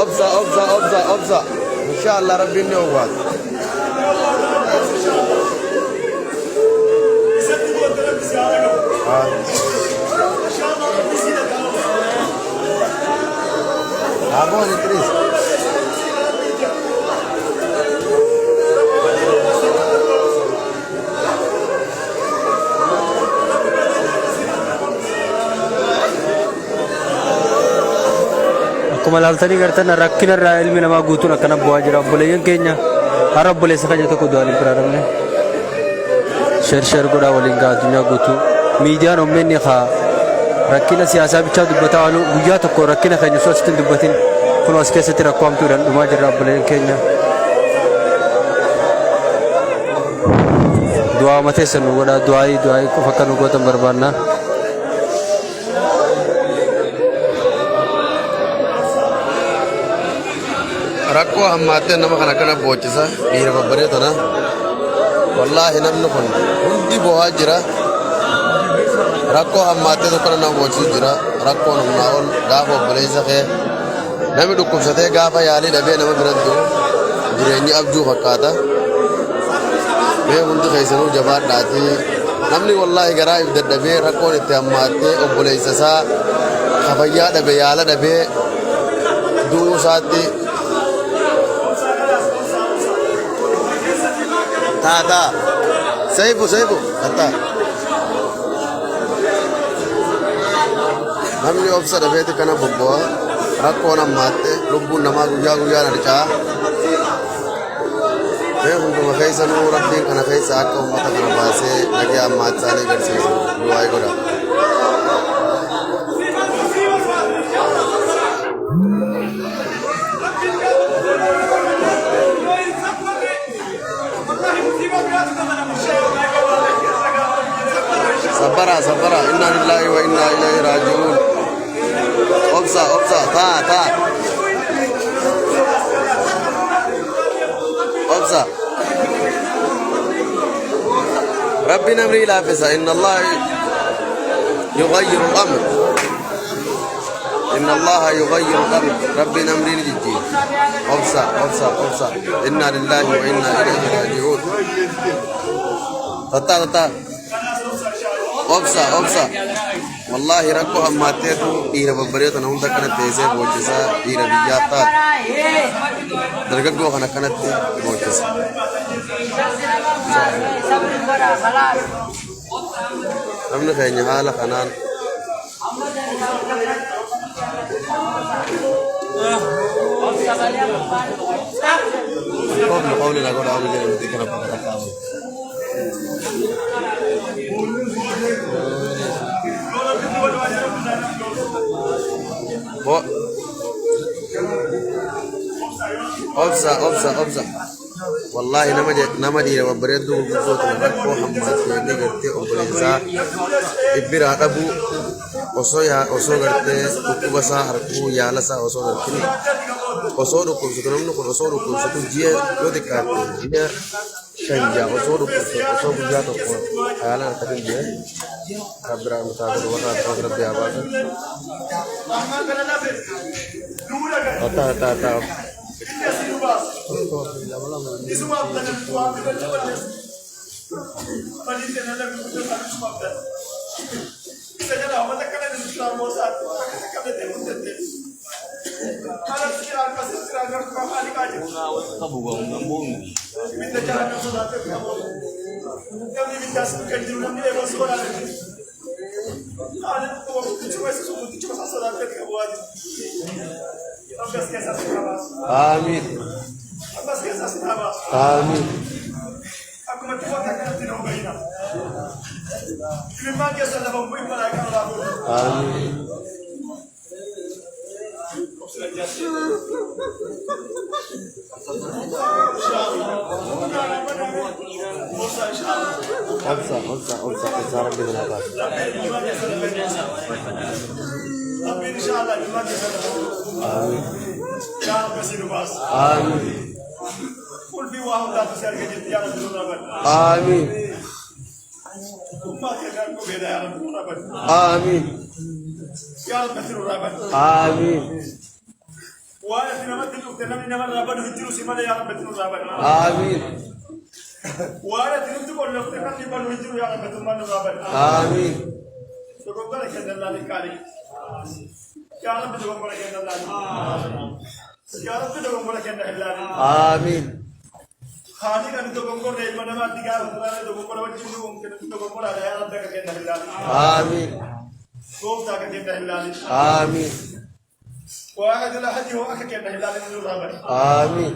أبزا إن شاء الله ربي النوبات أبوه إدريس Akkuma laaltanii gartan rakkina irraa ilmi namaa guutuun akkana bu'aa jira. Obboleeyyan keenya har'a obboleessa keenya tokko du'aan hin biraadhamne. Sheer godhaa waliin gaa addunyaa guutuu. Miidiyaan OMN haa rakkina siyaasaa bichaa dubbataa oolu guyyaa tokko rakkina keenya osoo asitti hin dubbatin kun as keessatti rakkoo hamtuudhaan dhumaa jirra obboleeyyan keenya. Du'aa mateessan nu godhaa du'aayii qofa akka nu gootan barbaanna. Rakkoo hammaatee nama kana boochisa dhiira babbareedona wallaahi namni kun hundi bo'aa jira rakkoo hammaatee tokko nama boochisu jira rakkoon humnaa ol gaafa obboleessa kee namni dhukkubsatee gaafa yaalii dhabee nama biratti jireenyi abjuu fakkaata mee hundi keessanuu jabaadhaati namni wallaahi garaa if dadhabee rakkoon itti hammaatee obboleessa isaa kafayyaa dhabe yaala dhabee du'uu isaatti Tata, saibu, kata. Namni obsa dhabee kana bobbo'a rakkoo nammaatti lubbuun namaa guyyaa narcaa mee hunduma keessanuu rabbiin kana keessa akka uummata kana baasee nagee ammaatti isaanii agarsiisu du'aa godha. Sabara inna lillahi wa inna ilaihi raji'un obsa ta obsa rabbi namri lafisa inna Allah yughayyiru al-amr rabbi namri nijji obsa inna lillahi wa inna ilaihi raji'un tata obsa wallahi rakko hammateetu dhiira babbareetu na hunda kanatti teessee boochisa dhiira biyyaa taat dargaggoo kana kanatti boochisa namni keenya haala kanaan qawli na godhaa oolu jedhamti kana fakkaata obsa wallahi nama dhiira babbareedduu gurguddoota rakkoo hammaatee gartee obboleessaa ibbiraa dhabuu osoo gartee dhukkuba isaa harkuu yaala isaa osoo gartee osoo dhukkubsatu namni kun osoo dhukkubsatu ji'a yoo xiqqaatte ji'a shanja osoo dhukkubsatu osoo guyyaa tokko haala harkatiin ji'a rabbiraa mutaa godhu warra harkaa rabbi haa baasan. Taa. Amin. Obsa rabbi kenapa? Amin insyaallah iman di sana. Amin. Jangan kasih lupas. Amin. Kul bi wa hum la tusarika ya rabbi rabban. Amin. Umat yang aku beda ya rabbi rabban. Amin. Ya rabbi rabban. Amin. وانا نمت الوقت نمت رابن هجرو سيما يا رب تنو رابن آمين وانا تنمت كل وقت نمت بنو هجرو يا رب تنو رابن آمين تقول لك ان الله لكاري يا رب تقول لك ان الله يا رب تقول لك ان الله آمين خالق ان تقول لك من ما تقال تقول لك وجهه ممكن تقول لك يا رب تقول لك ان الله آمين قوم تقول لك ان الله آمين واحد الاحد هو اكك ان الله من رابن آمين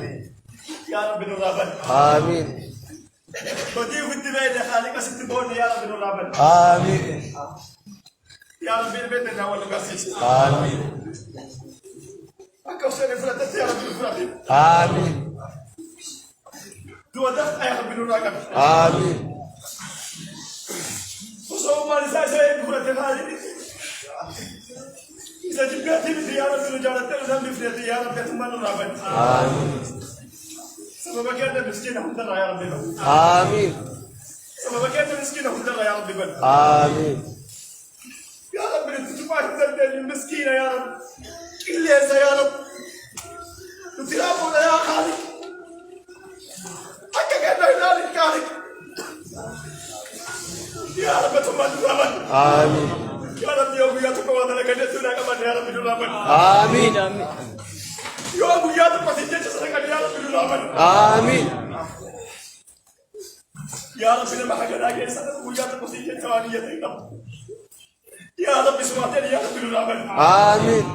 يا رب من رابن آمين بدي في الدبي خالق ست بون يا رب من رابن آمين يا رب البيت انا ولا قاسيس آمين اكوسر فرتت يا رب فرتت آمين دو دفع يا رب من رابن آمين وصوم ما لسه فرتت هذه إذا جبت لي يا رب الجارة تلزم بفرتي يا رب تمن رابن آمين سبب كان مسكين هم ترى يا رب آمين سبب كان مسكين هم ترى يا رب آمين يا رب انت تبارك المسكينة يا رب اللي يا رب تترابونا يا خالق حكا كان هلال الكارك يا رب تمن رابن آمين يا رب يوم ياتك وانا كنتنا كمان يا رب رابن آمين يوم ياتك وسجدت سرك يا رب رابن آمين يا رب لما حكينا كيس وياتك وسجدت ثوانية يا رب سمعتني يا رب رابن آمين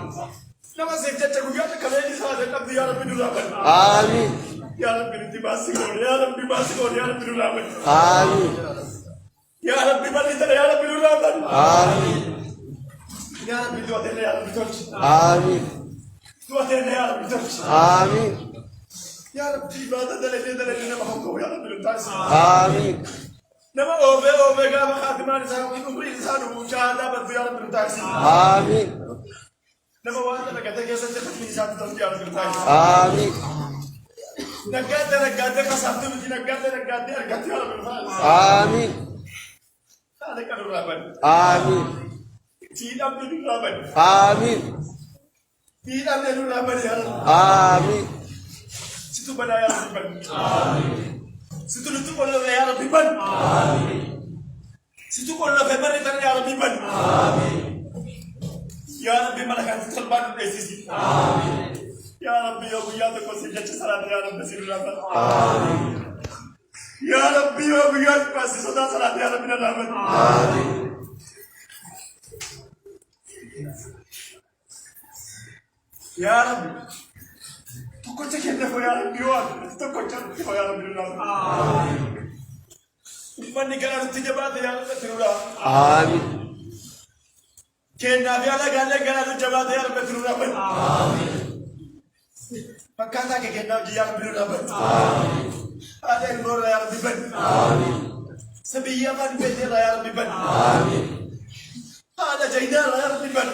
لما سجدت وياتك كمان هذا يا رب رابن آمين يا رب انت باسكون يا رب باسكون يا رب رابن آمين يا رب بليت يا رب رابن آمين يا رب دوتنا يا رب توش آمين دوتنا يا رب توش آمين يا رب عبادة دلنا محمد يا رب التاس آمين نما أوبي قام خاتمان سامي عمري إنسان وشهادة بس يا رب التاس آمين نما وانا نقدر كيسة تخدم إنسان تطلع يا رب التاس آمين نقدر كسبت من نقدر أرجع يا رب التاس آمين هذا كان رابن آمين تينا من رابن آمين تينا من رابن يا رب آمين situ bana ya rabbi ban situ lutu ko la ya rabbi ban situ ko la febar tan ya rabbi ban ya rabbi malakan talban sisi ya rabbi ya buyat ko sijat salat ya rabbi sirra ya rabbi ya buyat ko sijat salat ya rabbi rahman ya rabbi Tukko cekende ko ya rabbi wa tukko cekende ko ya rabbi Ummanni kana tijabate ya rabbi tirura آمين kenna bi ala galle kana tijabate ya rabbi tirura Pakata ke kenna ji ya rabbi ada nur ya rabbi ban sabiya man be ya rabbi ban ada jaydar ya rabbi ban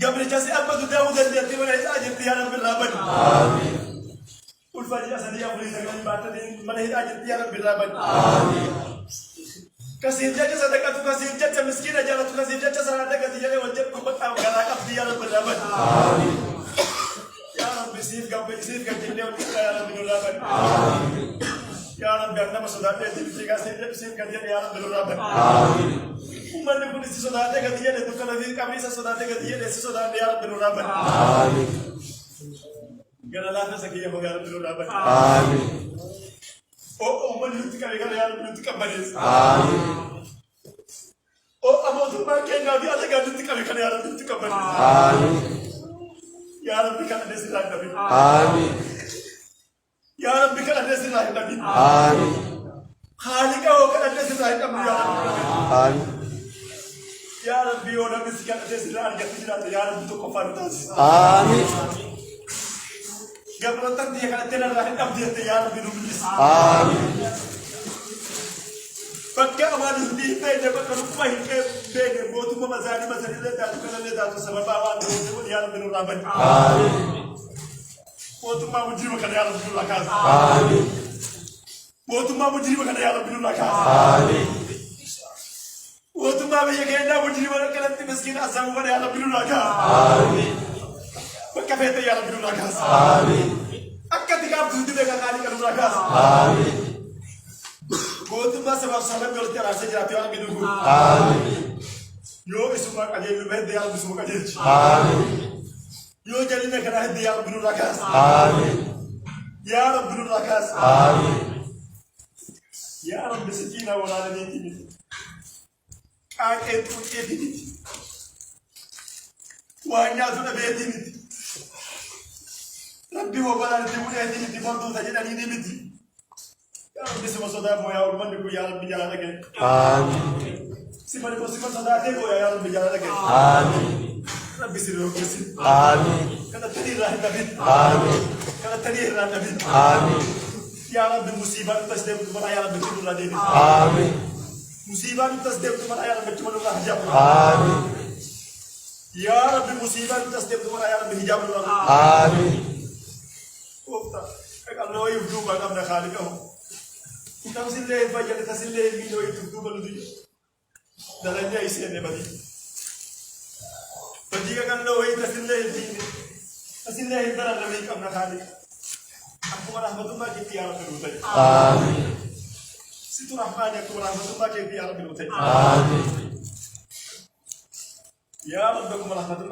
قبل جالس أبد داود الذي من أجل يا رب الرابن آمين قل فجأة سنيا فريسا من بعدين من أجل يا رب الرابن آمين كثير جالس صدقة كثير جالس مسكين جالس كثير جالس صدقة كثير وجب كبت أو كذا كبد يا رب الرابن آمين يا رب سيف قبل سيف كجنة يا رب الرابن آمين يا رب أنا مسودات تبتدي كثير سيف كثير يا رب الرابن آمين Umman pun isi saudara katiya le tukar lagi kami saudara katiya le saudara dia Rabbi Rabban. Amin. Ganalah sekian hoga Rabbi Rabban. Amin. Oh umman lutu kami kan ya Rabbi lutu kabaris. Amin. Oh amo tu makin nabi ada kan lutu kami kan ya Rabbi lutu kabaris. Amin. Ya Rabbi kan ada sirah nabi. Amin. Ya Rabbi kan ada sirah nabi. Amin. Khaliqa ho kan ada sirah nabi ya Rabbi. Amin. Ya Rabbi ona miskan ada sirah argat ya Rabbi tu kafar tas. Amin. Gabratan dia kan tenar rahim abdi ya Rabbi nulis. Amin. Bakka amal di bede bakka rumah ke bede botu ko mazani mazani le da ko le da sabab awan do ya Rabbi Rabban. Amin. Botu ma mujib kan ya Rabbi lakas. Amin. Botu ma mujib kan ya Rabbi lakas. Amin. Botu ma be yake na mujib kan miskin azam kan ya Rabbi lakas. Amin. وكفيت يا رب الركاز آمين أكدك عبد الدنيا كذلك الركاز آمين قلت ما سبب سبب قلت يا رسول الله يا رب الركاز آمين يو اسمك أجيب بهد يا رب اسمك أجيب آمين يو جلنا كنا هد يا رب الركاز آمين يا رب الركاز آمين يا رب سكينة ولا نيتي أنت وجدتني وأنا أزول بيتني ربي وبلا نتمنى برضو تجدني نبتي يا رب اسم صدام يا رب يا رب جلالك آمين سمعني بسم صداقك يا رب جلالك آمين ربي سيروك بسم آمين كذا تدير راه النبي آمين كذا تدير راه النبي آمين يا رب المصيبة تسلم تمر يا رب تقول لا دين آمين مصيبة تسلم تمر يا رب تقول لا حجاب آمين يا رب مصيبة تسلم تمر يا رب حجاب آمين وقتا الله يفتوك أمنا خالقه تمسل له فجل تسل له مين ويفتوك لدي دلنا يسير نبدي فجيك كان له يتسل له الدين تسل له الدرا ربيك أمنا خالق أكو رحمة الله كي يا رب الوتي آمين ستو رحمن أكو رحمة الله كي يا رب الوتي آمين يا رب أكو رحمة الله